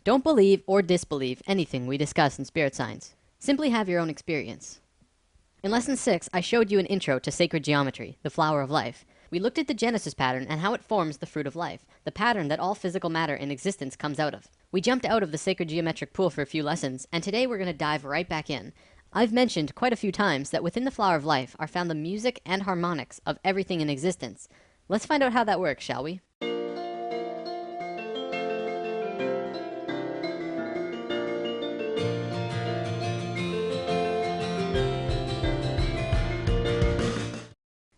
Don't believe or disbelieve anything we discuss in spirit science. Simply have your own experience. In Lesson 6, I showed you an intro to sacred geometry, the flower of life. We looked at the Genesis pattern and how it forms the fruit of life, the pattern that all physical matter in existence comes out of. We jumped out of the sacred geometric pool for a few lessons, and today we're going to dive right back in. I've mentioned quite a few times that within the flower of life are found the music and harmonics of everything in existence. Let's find out how that works, shall we?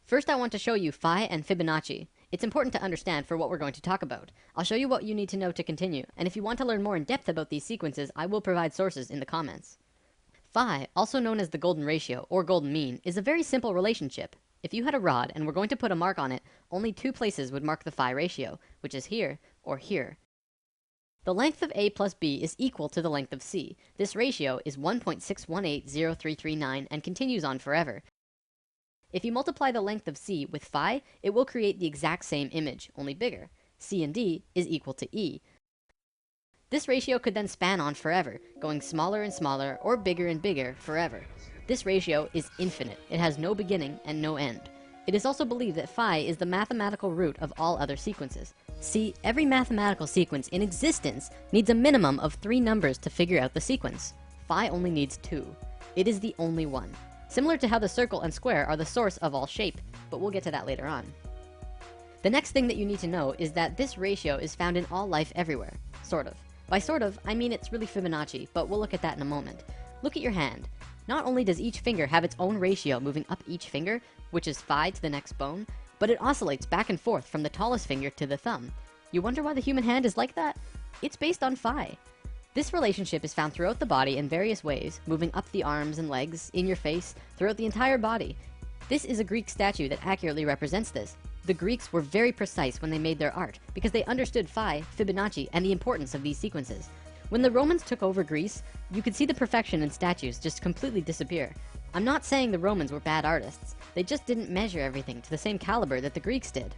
First, I want to show you phi and Fibonacci. It's important to understand for what we're going to talk about. I'll show you what you need to know to continue, and if you want to learn more in depth about these sequences, I will provide sources in the comments. Phi, also known as the golden ratio or golden mean, is a very simple relationship. If you had a rod and were going to put a mark on it, only two places would mark the phi ratio, which is here or here. The length of A plus B is equal to the length of C. This ratio is 1.6180339 and continues on forever. If you multiply the length of C with phi, it will create the exact same image, only bigger. C and D is equal to E. This ratio could then span on forever, going smaller and smaller or bigger and bigger forever. This ratio is infinite. It has no beginning and no end. It is also believed that phi is the mathematical root of all other sequences. See, every mathematical sequence in existence needs a minimum of 3 numbers to figure out the sequence. Phi only needs 2. It is the only one. Similar to how the circle and square are the source of all shape, but we'll get to that later on. The next thing that you need to know is that this ratio is found in all life everywhere. Sort of. By sort of, I mean it's really Fibonacci, but we'll look at that in a moment. Look at your hand. Not only does each finger have its own ratio moving up each finger, which is phi to the next bone, but it oscillates back and forth from the tallest finger to the thumb. You wonder why the human hand is like that? It's based on phi. This relationship is found throughout the body in various ways, moving up the arms and legs, in your face, throughout the entire body. This is a Greek statue that accurately represents this. The Greeks were very precise when they made their art, because they understood phi, Fibonacci, and the importance of these sequences. When the Romans took over Greece, you could see the perfection in statues just completely disappear. I'm not saying the Romans were bad artists, they just didn't measure everything to the same caliber that the Greeks did.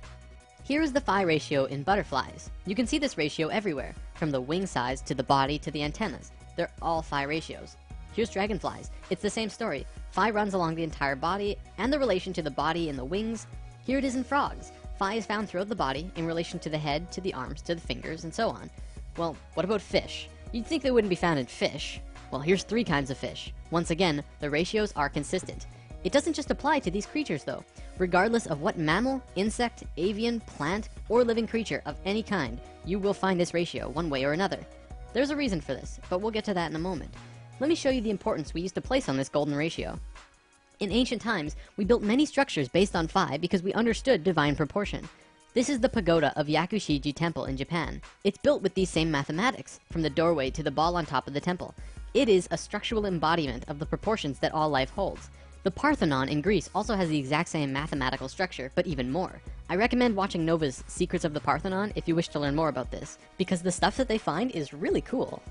Here is the phi ratio in butterflies. You can see this ratio everywhere, from the wing size to the body to the antennas. They're all phi ratios. Here's dragonflies. It's the same story. Phi runs along the entire body and the relation to the body and the wings. Here it is in frogs. Phi is found throughout the body in relation to the head, to the arms, to the fingers, and so on. Well, what about fish? You'd think they wouldn't be found in fish. Well, here's 3 kinds of fish. Once again, the ratios are consistent. It doesn't just apply to these creatures though. Regardless of what mammal, insect, avian, plant, or living creature of any kind, you will find this ratio one way or another. There's a reason for this, but we'll get to that in a moment. Let me show you the importance we used to place on this golden ratio. In ancient times, we built many structures based on phi because we understood divine proportion. This is the pagoda of Yakushiji Temple in Japan. It's built with these same mathematics, from the doorway to the ball on top of the temple. It is a structural embodiment of the proportions that all life holds. The Parthenon in Greece also has the exact same mathematical structure, but even more. I recommend watching Nova's Secrets of the Parthenon if you wish to learn more about this, because the stuff that they find is really cool.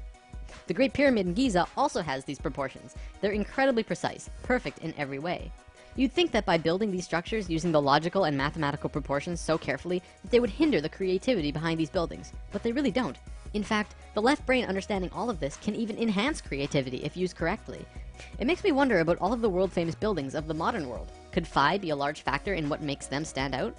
The Great Pyramid in Giza also has these proportions. They're incredibly precise, perfect in every way. You'd think that by building these structures using the logical and mathematical proportions so carefully, that they would hinder the creativity behind these buildings, but they really don't. In fact, the left brain understanding all of this can even enhance creativity if used correctly. It makes me wonder about all of the world-famous buildings of the modern world. Could phi be a large factor in what makes them stand out?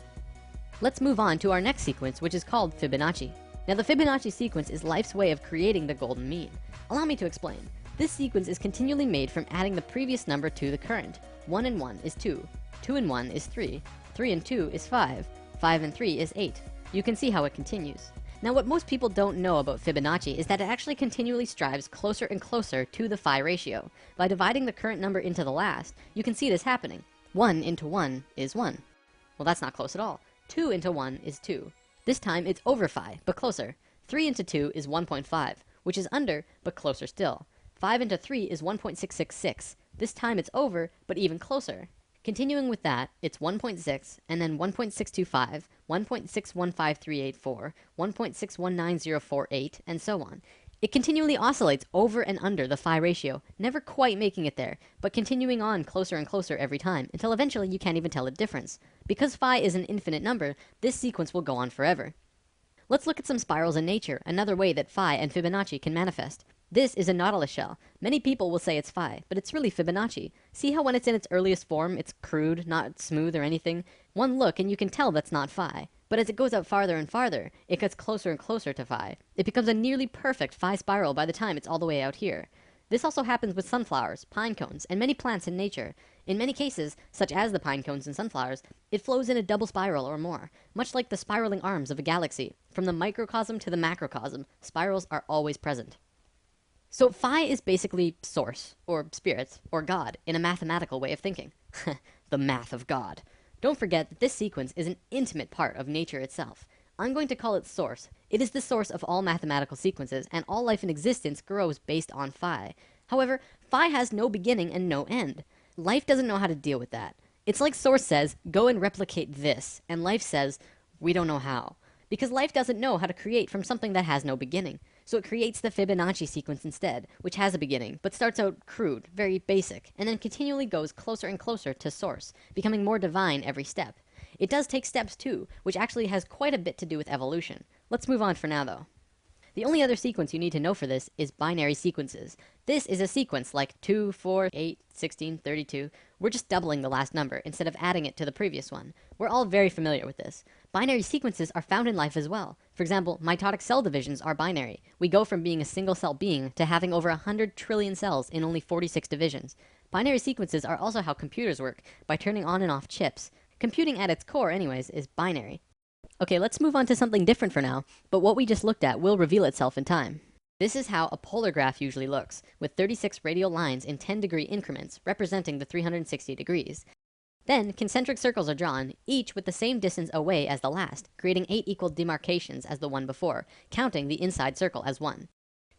Let's move on to our next sequence, which is called Fibonacci. Now, the Fibonacci sequence is life's way of creating the golden mean. Allow me to explain. This sequence is continually made from adding the previous number to the current. 1 and 1 is 2. 2 and 1 is 3. 3 and 2 is 5. 5 and 3 is 8. You can see how it continues. Now, what most people don't know about Fibonacci is that it actually continually strives closer and closer to the phi ratio. By dividing the current number into the last, you can see this happening. 1 into 1 is 1. Well, that's not close at all. 2 into 1 is 2. This time it's over phi, but closer. 3 into 2 is 1.5, which is under, but closer still. 5 into 3 is 1.666. This time it's over, but even closer. Continuing with that, it's 1.6, and then 1.625, 1.615384, 1.619048, and so on. It continually oscillates over and under the phi ratio, never quite making it there, but continuing on closer and closer every time, until eventually you can't even tell the difference. Because phi is an infinite number, this sequence will go on forever. Let's look at some spirals in nature, another way that phi and Fibonacci can manifest. This is a nautilus shell. Many people will say it's phi, but it's really Fibonacci. See how when it's in its earliest form, it's crude, not smooth or anything? One look and you can tell that's not phi. But as it goes out farther and farther, it gets closer and closer to phi. It becomes a nearly perfect phi spiral by the time it's all the way out here. This also happens with sunflowers, pine cones, and many plants in nature. In many cases, such as the pine cones and sunflowers, it flows in a double spiral or more, much like the spiraling arms of a galaxy. From the microcosm to the macrocosm, spirals are always present. So phi is basically source, or spirit, or God, in a mathematical way of thinking. The math of God. Don't forget that this sequence is an intimate part of nature itself. I'm going to call it source. It is the source of all mathematical sequences, and all life in existence grows based on phi. However, phi has no beginning and no end. Life doesn't know how to deal with that. It's like source says, go and replicate this, and life says, we don't know how. Because life doesn't know how to create from something that has no beginning. So it creates the Fibonacci sequence instead, which has a beginning, but starts out crude, very basic, and then continually goes closer and closer to source, becoming more divine every step. It does take steps too, which actually has quite a bit to do with evolution. Let's move on for now though. The only other sequence you need to know for this is binary sequences. This is a sequence like 2, 4, 8, 16, 32. We're just doubling the last number instead of adding it to the previous one. We're all very familiar with this. Binary sequences are found in life as well. For example, mitotic cell divisions are binary. We go from being a single cell being to having over 100 trillion cells in only 46 divisions. Binary sequences are also how computers work, by turning on and off chips. Computing at its core anyways is binary. Okay, let's move on to something different for now, but what we just looked at will reveal itself in time. This is how a polar graph usually looks, with 36 radial lines in 10-degree increments representing the 360 degrees. Then, concentric circles are drawn, each with the same distance away as the last, creating 8 equal demarcations as the one before, counting the inside circle as 1.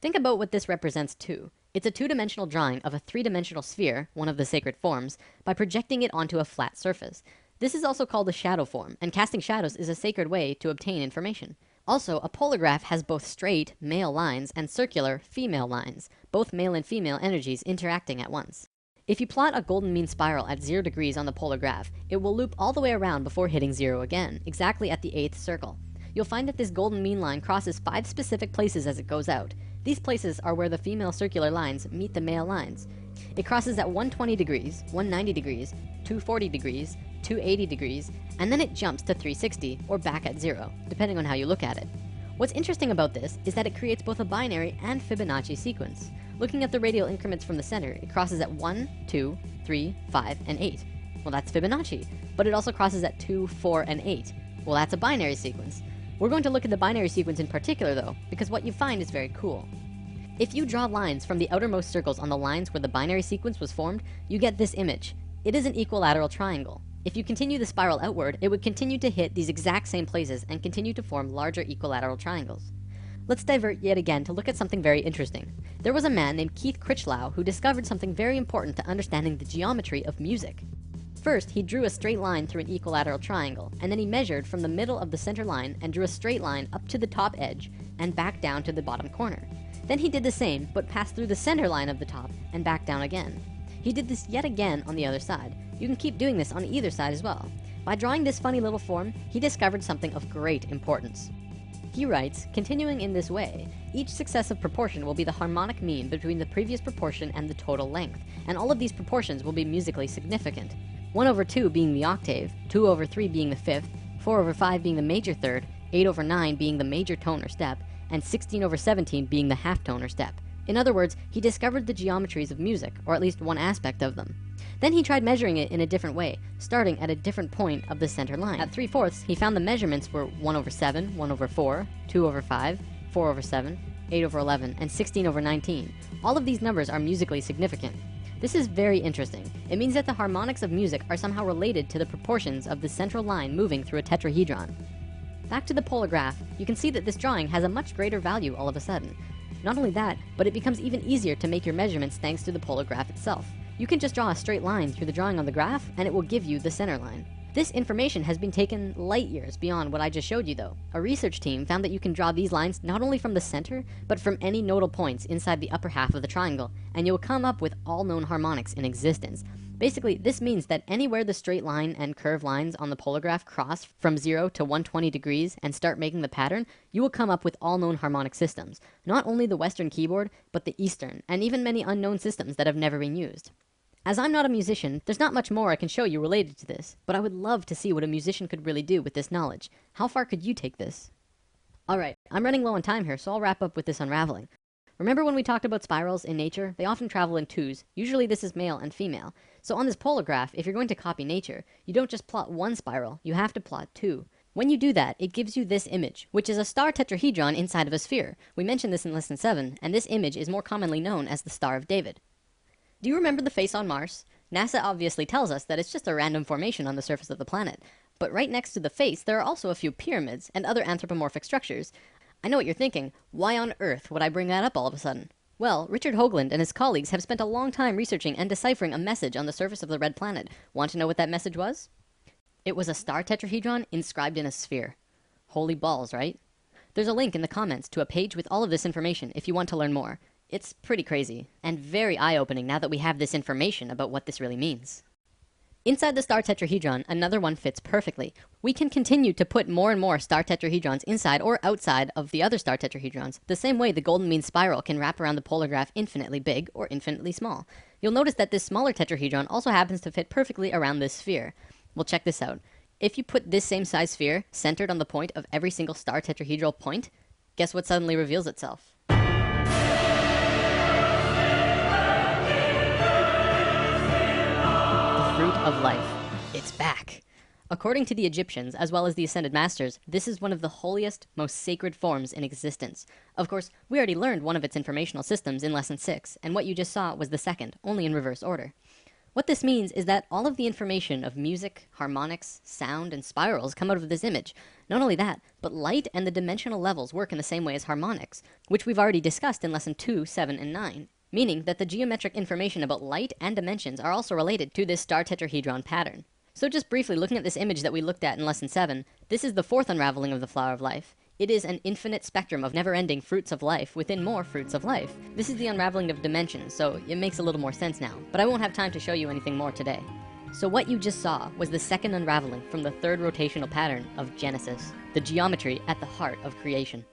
Think about what this represents too. It's a two-dimensional drawing of a three-dimensional sphere, one of the sacred forms, by projecting it onto a flat surface. This is also called a shadow form, and casting shadows is a sacred way to obtain information. Also, a polar graph has both straight, male lines, and circular, female lines, both male and female energies interacting at once. If you plot a golden mean spiral at 0 degrees on the polar graph, it will loop all the way around before hitting 0 again, exactly at the 8th circle. You'll find that this golden mean line crosses 5 specific places as it goes out. These places are where the female circular lines meet the male lines. It crosses at 120 degrees, 190 degrees, 240 degrees, 280 degrees, and then it jumps to 360 or back at 0, depending on how you look at it. What's interesting about this is that it creates both a binary and Fibonacci sequence. Looking at the radial increments from the center, it crosses at 1, 2, 3, 5, and 8. Well, that's Fibonacci, but it also crosses at 2, 4, and 8. Well, that's a binary sequence. We're going to look at the binary sequence in particular though, because what you find is very cool. If you draw lines from the outermost circles on the lines where the binary sequence was formed, you get this image. It is an equilateral triangle. If you continue the spiral outward, it would continue to hit these exact same places and continue to form larger equilateral triangles. Let's divert yet again to look at something very interesting. There was a man named Keith Critchlow who discovered something very important to understanding the geometry of music. First, he drew a straight line through an equilateral triangle, and then he measured from the middle of the center line and drew a straight line up to the top edge and back down to the bottom corner. Then he did the same, but passed through the center line of the top and back down again. He did this yet again on the other side. You can keep doing this on either side as well. By drawing this funny little form, he discovered something of great importance. He writes, continuing in this way, each successive proportion will be the harmonic mean between the previous proportion and the total length, and all of these proportions will be musically significant. 1/2 being the octave, 2/3 being the fifth, 4/5 being the major third, 8/9 being the major tone or step, and 16/17 being the half tone or step. In other words, he discovered the geometries of music, or at least one aspect of them. Then he tried measuring it in a different way, starting at a different point of the center line. At 3/4, he found the measurements were 1/7, 1/4, 2/5, 4/7, 8/11, and 16/19. All of these numbers are musically significant. This is very interesting. It means that the harmonics of music are somehow related to the proportions of the central line moving through a tetrahedron. Back to the polar graph, you can see that this drawing has a much greater value all of a sudden. Not only that, but it becomes even easier to make your measurements thanks to the polar graph itself. You can just draw a straight line through the drawing on the graph, and it will give you the center line. This information has been taken light years beyond what I just showed you though. A research team found that you can draw these lines not only from the center, but from any nodal points inside the upper half of the triangle, and you'll come up with all known harmonics in existence. Basically, this means that anywhere the straight line and curved lines on the polar graph cross from 0 to 120 degrees and start making the pattern, you will come up with all known harmonic systems. Not only the Western keyboard, but the Eastern, and even many unknown systems that have never been used. As I'm not a musician, there's not much more I can show you related to this, but I would love to see what a musician could really do with this knowledge. How far could you take this? Alright, I'm running low on time here, so I'll wrap up with this unraveling. Remember when we talked about spirals in nature? They often travel in twos. Usually this is male and female. So on this polar graph, if you're going to copy nature, you don't just plot one spiral, you have to plot two. When you do that, it gives you this image, which is a star tetrahedron inside of a sphere. We mentioned this in lesson 7, and this image is more commonly known as the Star of David. Do you remember the face on Mars? NASA obviously tells us that it's just a random formation on the surface of the planet. But right next to the face, there are also a few pyramids and other anthropomorphic structures. I know what you're thinking. Why on earth would I bring that up all of a sudden? Well, Richard Hoagland and his colleagues have spent a long time researching and deciphering a message on the surface of the red planet. Want to know what that message was? It was a star tetrahedron inscribed in a sphere. Holy balls, right? There's a link in the comments to a page with all of this information if you want to learn more. It's pretty crazy, and very eye-opening now that we have this information about what this really means. Inside the star tetrahedron, another one fits perfectly. We can continue to put more and more star tetrahedrons inside or outside of the other star tetrahedrons, the same way the golden mean spiral can wrap around the polar graph infinitely big or infinitely small. You'll notice that this smaller tetrahedron also happens to fit perfectly around this sphere. Well, check this out. If you put this same size sphere centered on the point of every single star tetrahedral point, guess what suddenly reveals itself? Fruit of life. It's back. According to the Egyptians, as well as the Ascended Masters, this is one of the holiest, most sacred forms in existence. Of course, we already learned one of its informational systems in lesson 6, and what you just saw was the second, only in reverse order. What this means is that all of the information of music, harmonics, sound, and spirals come out of this image. Not only that, but light and the dimensional levels work in the same way as harmonics, which we've already discussed in lesson 2, 7, and 9. Meaning that the geometric information about light and dimensions are also related to this star tetrahedron pattern. So just briefly looking at this image that we looked at in lesson 7, this is the fourth unraveling of the flower of life. It is an infinite spectrum of never-ending fruits of life within more fruits of life. This is the unraveling of dimensions, so it makes a little more sense now, but I won't have time to show you anything more today. So what you just saw was the second unraveling from the third rotational pattern of Genesis, the geometry at the heart of creation.